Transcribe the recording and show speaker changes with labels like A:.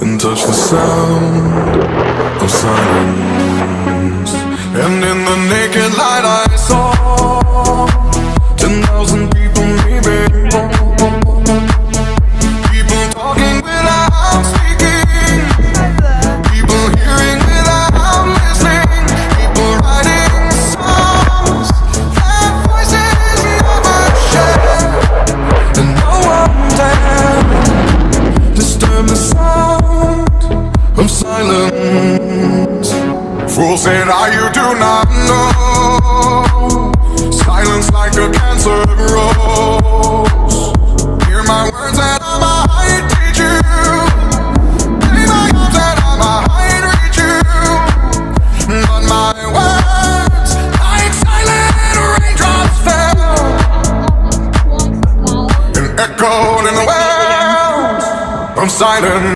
A: and touch the sound of silence. And in the naked light I saw 10,000 people maybe. People talking without speaking, people hearing without listening, people writing songs that voices never share. And no one dare disturb the sound of silence. Fool said, you do not know. Silence like a cancer grows. Hear my words and I might teach you. Play my arms and I might reach you. But my words, like silent raindrops, fell and echoed in the wells of silence.